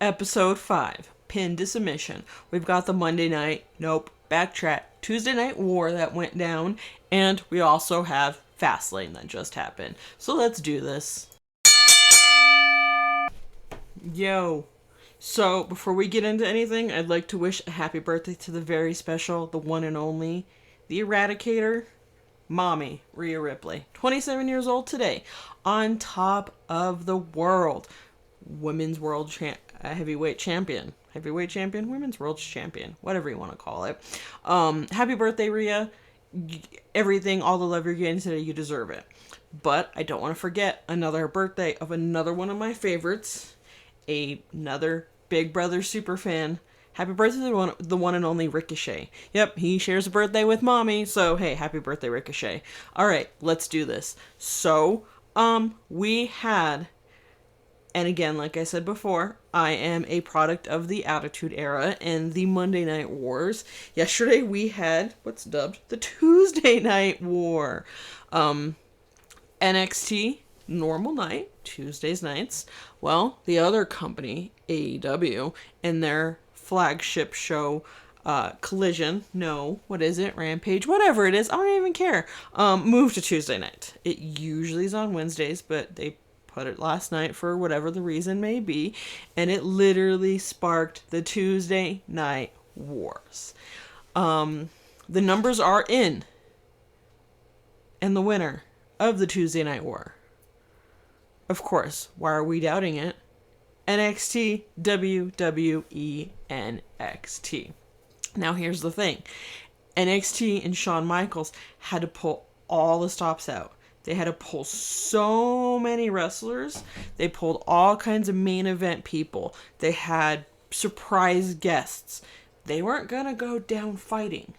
Episode 5, Pin to Submission. We've got the Monday night, backtrack, Tuesday Night War that went down, and we also have Fastlane that just happened. So let's do this. Yo. So, before we get into anything, I'd like to wish a happy birthday to the very special, the one and only, the Eradicator, Mommy, Rhea Ripley. 27 years old today. On top of the world. Women's world heavyweight champion. Heavyweight champion? Women's world champion. Whatever you want to call it. Happy birthday, Rhea. Everything, all the love you're getting today, you deserve it. But I don't want to forget another birthday of another one of my favorites. Another Big Brother super fan. Happy birthday to the one and only Ricochet. Yep, he shares a birthday with Mommy, so hey, happy birthday, Ricochet. Alright, let's do this. So, we had, and again, like I said before, I am a product of the Attitude Era and the Monday Night Wars. Yesterday we had what's dubbed the Tuesday Night War. NXT, normal night, Tuesdays nights. Well, the other company, AEW, and their flagship show, Collision, what is it, Rampage, whatever it is, I don't even care, moved to Tuesday night. It usually is on Wednesdays, but they put it last night for whatever the reason may be, and it literally sparked the Tuesday Night Wars. The numbers are in, and the winner of the Tuesday Night War, of course, why are we doubting it? NXT, WWE, NXT. Now here's the thing. NXT and Shawn Michaels had to pull all the stops out. They had to pull so many wrestlers. They pulled all kinds of main event people. They had surprise guests. They weren't going to go down fighting.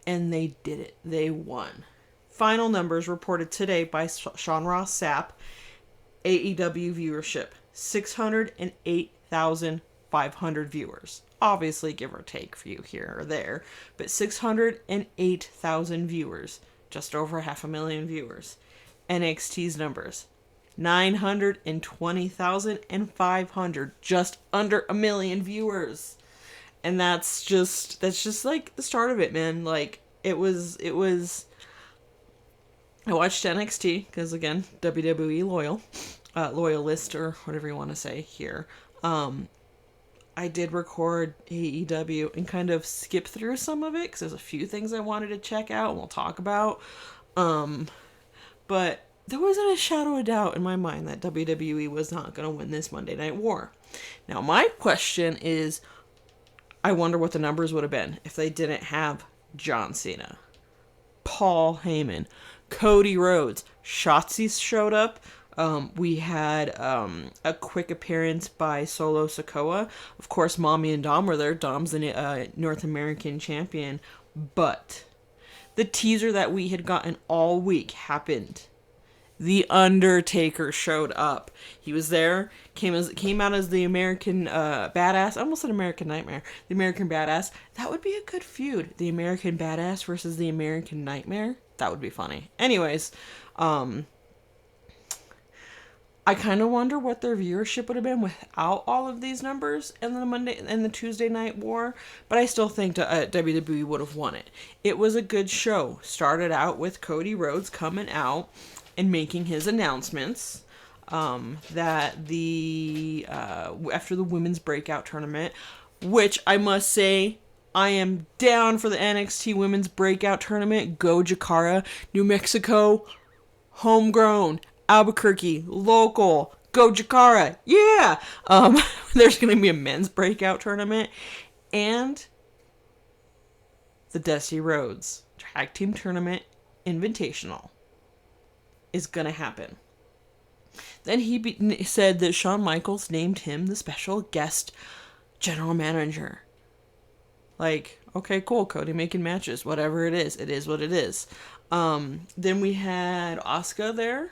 And they did it. They won. Final numbers reported today by Sean Ross Sapp. AEW viewership, 608,500 viewers. Obviously, give or take a few here or there, but 608,000 viewers. Just over 500,000 viewers. NXT's numbers, 920,500. Just under 1 million viewers. And that's just like the start of it, man. Like, it was I watched NXT because, again, WWE loyalist, or whatever you want to say here. I did record AEW and kind of skip through some of it because there's a few things I wanted to check out and we'll talk about. But there wasn't a shadow of doubt in my mind that WWE was not going to win this Monday Night War. Now, my question is, I wonder what the numbers would have been if they didn't have John Cena, Paul Heyman, Cody Rhodes. Shotzi showed up. We had a quick appearance by Solo Sikoa. Of course, Mommy and Dom were there. Dom's the North American champion. But the teaser that we had gotten all week happened. The Undertaker showed up. He was there, came out as the American Badass. I almost said American Nightmare. The American Badass. That would be a good feud. The American Badass versus the American Nightmare. That would be funny. Anyways, I kind of wonder what their viewership would have been without all of these numbers and the Tuesday Night War, but I still think WWE would have won it. It was a good show. Started out with Cody Rhodes coming out and making his announcements that after the women's breakout tournament, which I must say, I am down for the NXT Women's Breakout Tournament. Go Jakara, New Mexico, homegrown, Albuquerque, local. Go Jakara, yeah! There's going to be a men's breakout tournament. And the Dusty Rhodes Tag Team Tournament Invitational is going to happen. Then he said that Shawn Michaels named him the special guest general manager. Like, okay, cool, Cody making matches, whatever it is what it is. Then we had Asuka there.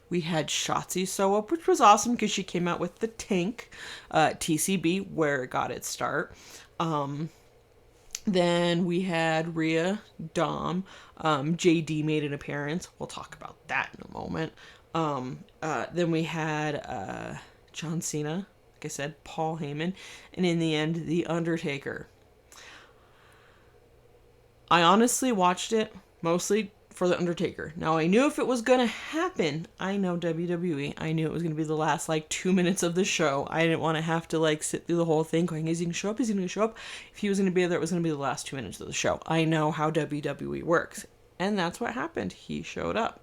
We had Shotzi show up, which was awesome because she came out with the tank, TCB, where it got its start. Then we had Rhea, Dom, JD made an appearance. We'll talk about that in a moment. Then we had John Cena, like I said, Paul Heyman, and in the end, The Undertaker. I honestly watched it mostly for The Undertaker. Now, I knew if it was going to happen, I know WWE, I knew it was going to be the last, 2 minutes of the show. I didn't want to have to, sit through the whole thing going, is he going to show up? Is he going to show up? If he was going to be there, it was going to be the last 2 minutes of the show. I know how WWE works. And that's what happened. He showed up.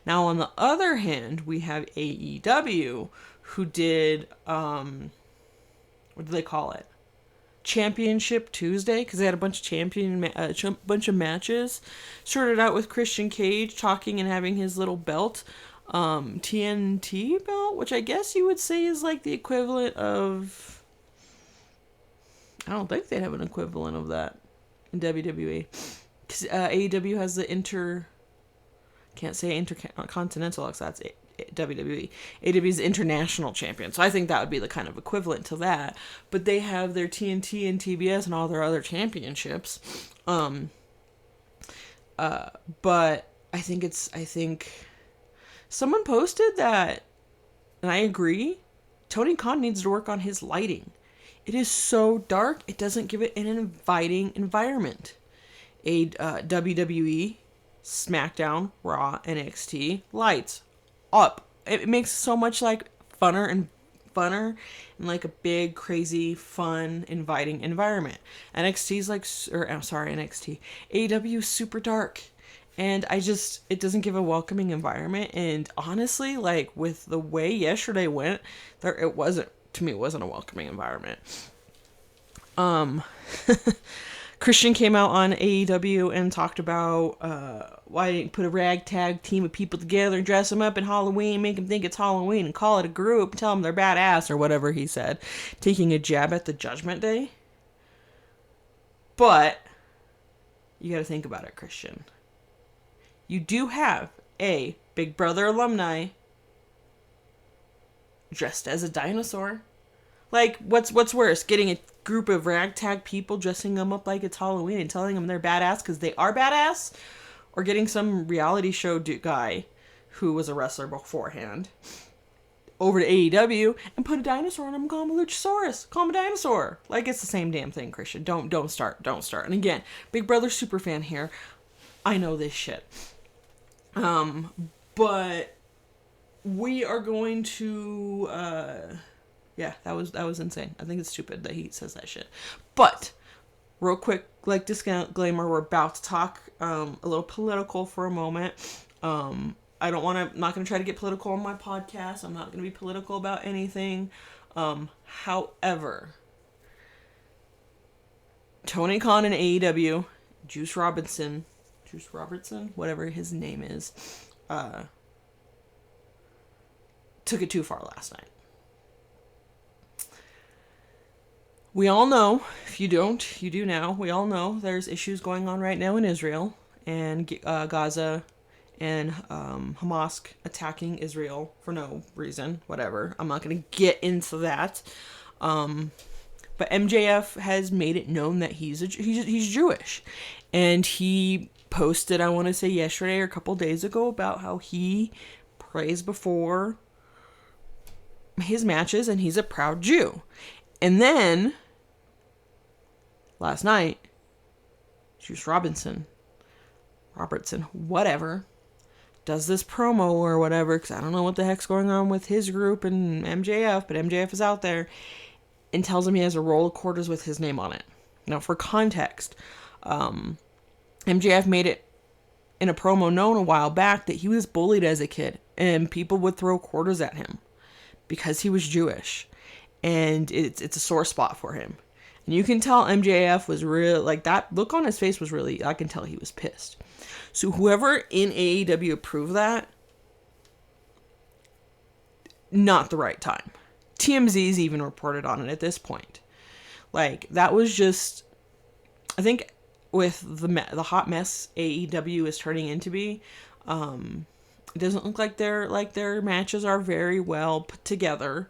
Now, on the other hand, we have AEW, who did, what do they call it? Championship Tuesday, because they had a bunch of bunch of matches. Started out with Christian Cage talking and having his little belt, TNT belt, which I guess you would say is like the equivalent of. I don't think they'd have an equivalent of that in WWE, because AEW has the can't say intercontinental, because that's WWE. AEW is the international champion, so I think that would be the kind of equivalent to that. But they have their TNT and TBS and all their other championships. But I think someone posted that, and I agree, Tony Khan needs to work on his lighting. It is so dark, it doesn't give it an inviting environment. WWE, SmackDown, Raw, NXT, lights up. It makes so much funner and a big, crazy, fun, inviting environment. NXT's NXT. AEW is super dark. And it doesn't give a welcoming environment. And honestly, with the way yesterday went, it wasn't a welcoming environment. Christian came out on AEW and talked about why didn't put a ragtag team of people together and dress them up in Halloween, make them think it's Halloween and call it a group and tell them they're badass or whatever he said, taking a jab at the Judgment Day. But you got to think about it, Christian. You do have a Big Brother alumni dressed as a dinosaur. What's worse, getting a group of ragtag people, dressing them up like it's Halloween and telling them they're badass because they are badass, or getting some reality show guy who was a wrestler beforehand over to AEW and put a dinosaur on him and call him a Luchasaurus, call him a dinosaur. It's the same damn thing, Christian. Don't start. And again, Big Brother superfan here. I know this shit. But we are going to yeah, that was insane. I think it's stupid that he says that shit. But real quick, disclaimer, we're about to talk a little political for a moment. I'm not going to try to get political on my podcast. I'm not going to be political about anything. However, Tony Khan and AEW, Juice Robertson, whatever his name is, took it too far last night. We all know, if you don't, you do now, we all know there's issues going on right now in Israel and Gaza and Hamas attacking Israel for no reason, whatever. I'm not going to get into that. But MJF has made it known that he's Jewish. And he posted, I want to say yesterday or a couple days ago, about how he prays before his matches and he's a proud Jew. And then last night, Juice Robertson, whatever, does this promo or whatever, because I don't know what the heck's going on with his group and MJF, but MJF is out there, and tells him he has a roll of quarters with his name on it. Now, for context, MJF made it in a promo known a while back that he was bullied as a kid, and people would throw quarters at him because he was Jewish, and it's a sore spot for him. And you can tell MJF was real, that look on his face was really, I can tell he was pissed. So whoever in AEW approved that, not the right time. TMZ's even reported on it at this point. That was just, I think with the hot mess AEW is turning into be, it doesn't look like their matches are very well put together.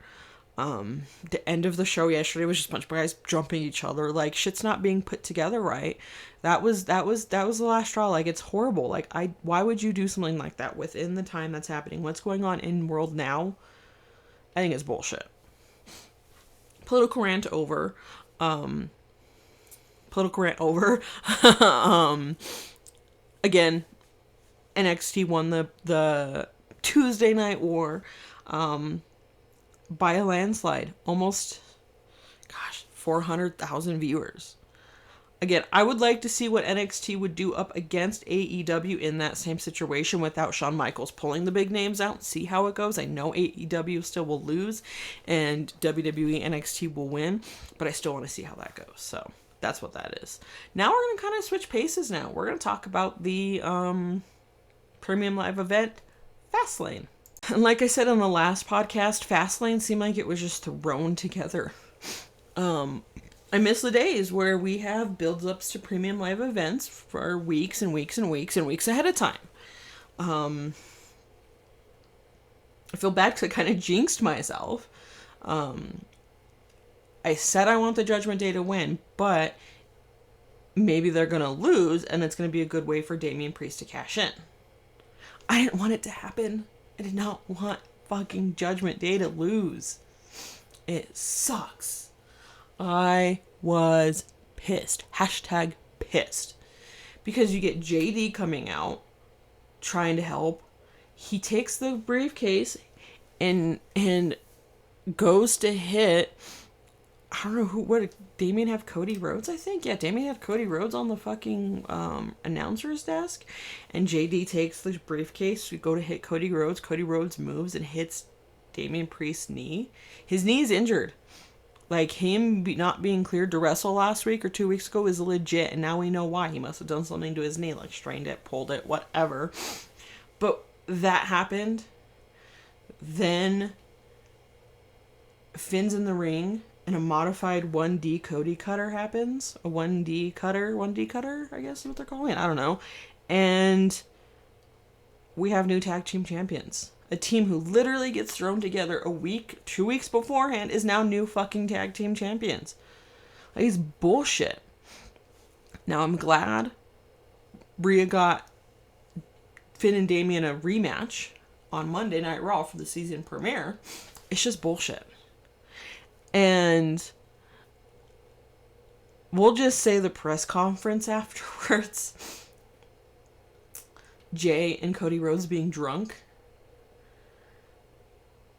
The end of the show yesterday was just a bunch of guys jumping each other. Shit's not being put together right. That was the last straw. It's horrible. Why would you do something like that within the time that's happening? What's going on in the world now? I think it's bullshit. Political rant over. Again, NXT won the Tuesday Night War by a landslide. Almost, 400,000 viewers. Again, I would like to see what NXT would do up against AEW in that same situation without Shawn Michaels pulling the big names out and see how it goes. I know AEW still will lose and WWE NXT will win, but I still want to see how that goes. So that's what that is. Now we're going to kind of switch paces now. We're going to talk about the premium live event, Fastlane. And like I said on the last podcast, Fastlane seemed like it was just thrown together. I miss the days where we have build-ups to premium live events for weeks and weeks and weeks and weeks ahead of time. I feel bad because I kind of jinxed myself. I said I want the Judgment Day to win, but maybe they're going to lose, and it's going to be a good way for Damian Priest to cash in. I didn't want it to happen. I did not want fucking Judgment Day to lose. It sucks. I was pissed. Hashtag pissed. Because you get JD coming out, trying to help. He takes the briefcase and goes to hit, I don't know what did Damian have Cody Rhodes, I think? Yeah, Damian had Cody Rhodes on the fucking announcer's desk. And JD takes the briefcase to go to hit Cody Rhodes. Cody Rhodes moves and hits Damian Priest's knee. His knee's injured. Like, him not being cleared to wrestle last week or 2 weeks ago is legit, and now we know why. He must have done something to his knee, like strained it, pulled it, whatever. But that happened. Then Finn's in the ring, and a modified 1D Cody cutter happens. A 1D cutter, I guess is what they're calling it. I don't know. And we have new tag team champions. A team who literally gets thrown together a week, 2 weeks beforehand is now new fucking tag team champions. Like, it's bullshit. Now, I'm glad Rhea got Finn and Damian a rematch on Monday Night Raw for the season premiere. It's just bullshit. And we'll just say the press conference afterwards. Jay and Cody Rhodes being drunk.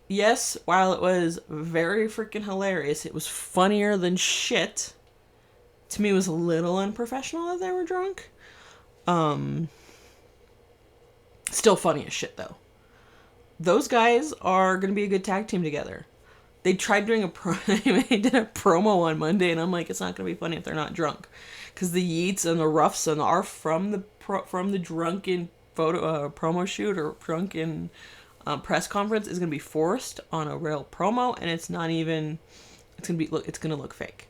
Yes, while it was very freaking hilarious, it was funnier than shit. To me, it was a little unprofessional that they were drunk. Still funny as shit, though. Those guys are going to be a good tag team together. They tried doing they did a promo on Monday, and I'm like, it's not going to be funny if they're not drunk. Because the Yeats and the Ruffs and are from the drunken photo promo shoot or drunken press conference is going to be forced on a real promo, and it's not even, it's going to look fake.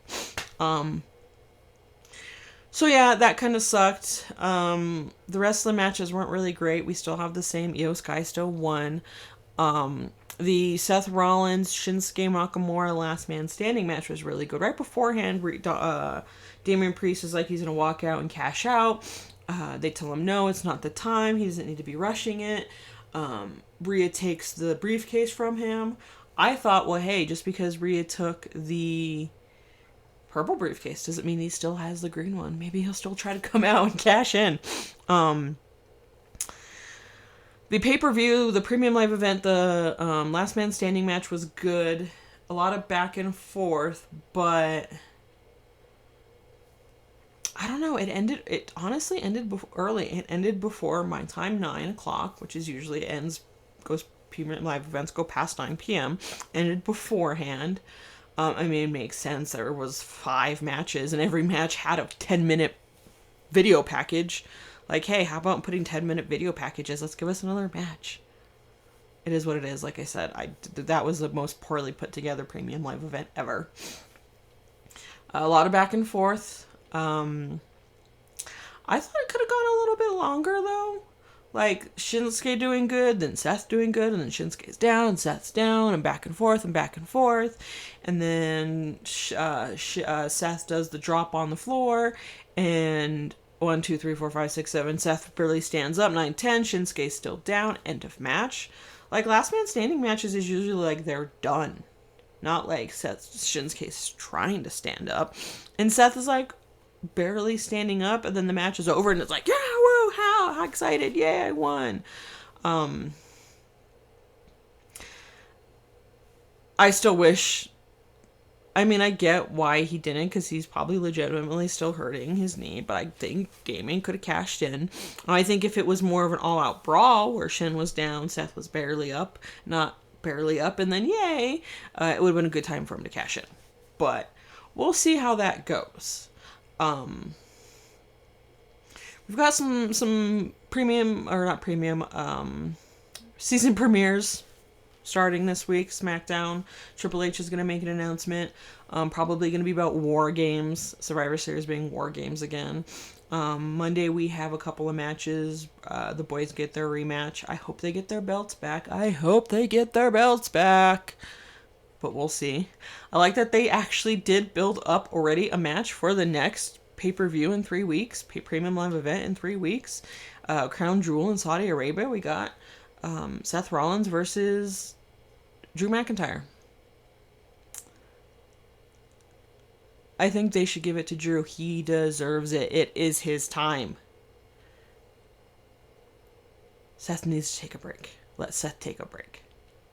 So yeah, that kind of sucked. The rest of the matches weren't really great. We still have the same. Io Sky still won. The Seth Rollins, Shinsuke Nakamura last man standing match was really good. Right beforehand, Damian Priest is like he's going to walk out and cash out. They tell him no, it's not the time. He doesn't need to be rushing it. Rhea takes the briefcase from him. I thought, well, hey, just because Rhea took the purple briefcase doesn't mean he still has the green one. Maybe he'll still try to come out and cash in. The pay-per-view, the premium live event, the last man standing match was good. A lot of back and forth, but I don't know. It honestly ended early. It ended before my time, 9 o'clock, which is usually premium live events go past 9 p.m. Ended beforehand. I mean, it makes sense. There was 5 matches, and every match had a 10-minute video package. Like, hey, how about putting 10-minute video packages? Let's give us another match. It is what it is. Like I said, that was the most poorly put together premium live event ever. A lot of back and forth. I thought it could have gone a little bit longer, though. Like, Shinsuke doing good, then Seth doing good, and then Shinsuke's down, and Seth's down, and back and forth, and back and forth. And then Seth does the drop on the floor, and 1, 2, 3, 4, 5, 6, 7. Seth barely stands up. 9, 10. Shinsuke's still down. End of match. Like, last man standing matches is usually like they're done. Not like Shinsuke is trying to stand up. And Seth is like barely standing up, and then the match is over, and it's like, yeah, woo, how excited, yay, I won. I still wish. I mean, I get why he didn't, because he's probably legitimately still hurting his knee, but I think Damien could have cashed in. I think if it was more of an all-out brawl where Shin was down, Seth was barely up, not barely up, and then yay, it would have been a good time for him to cash in. But we'll see how that goes. We've got some premium, or not premium, season premieres starting this week. SmackDown. Triple H is going to make an announcement. Probably going to be about War Games. Survivor Series being War Games again. Monday we have a couple of matches. The boys get their rematch. I hope they get their belts back. But we'll see. I like that they actually did build up already a match for the next pay-per-view in 3 weeks. Premium live event in 3 weeks. Crown Jewel in Saudi Arabia. We got Seth Rollins versus Drew McIntyre. I think they should give it to Drew. He deserves it. It is his time. Seth needs to take a break. Let Seth take a break.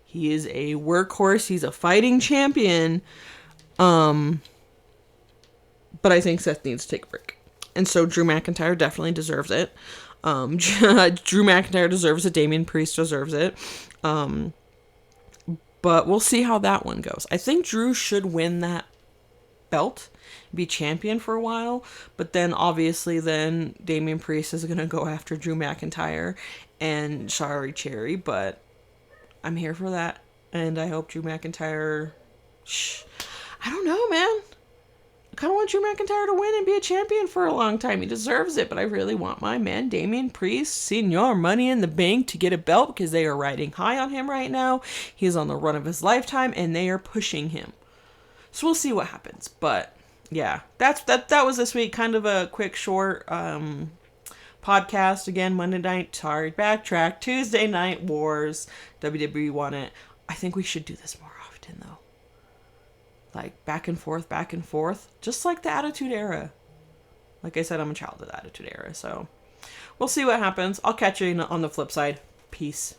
He is a workhorse. He's a fighting champion. But I think Seth needs to take a break. And so Drew McIntyre definitely deserves it. Drew McIntyre deserves it. Damian Priest deserves it. But we'll see how that one goes. I think Drew should win that belt, be champion for a while, but then obviously then Damian Priest is going to go after Drew McIntyre and Shari Cherry, but I'm here for that, and I hope Drew McIntyre... I don't know, man. I kind of want Drew McIntyre to win and be a champion for a long time. He deserves it, but I really want my man Damian Priest, Senior Money in the Bank, to get a belt because they are riding high on him right now. He's on the run of his lifetime, and they are pushing him. So we'll see what happens, but yeah, that was this week. Kind of a quick, short podcast. Again, Monday night, sorry, backtrack. Tuesday Night Wars. WWE won it. I think we should do this more often, though. Like, back and forth. Just like the Attitude Era. Like I said, I'm a child of the Attitude Era, so we'll see what happens. I'll catch you on the flip side. Peace.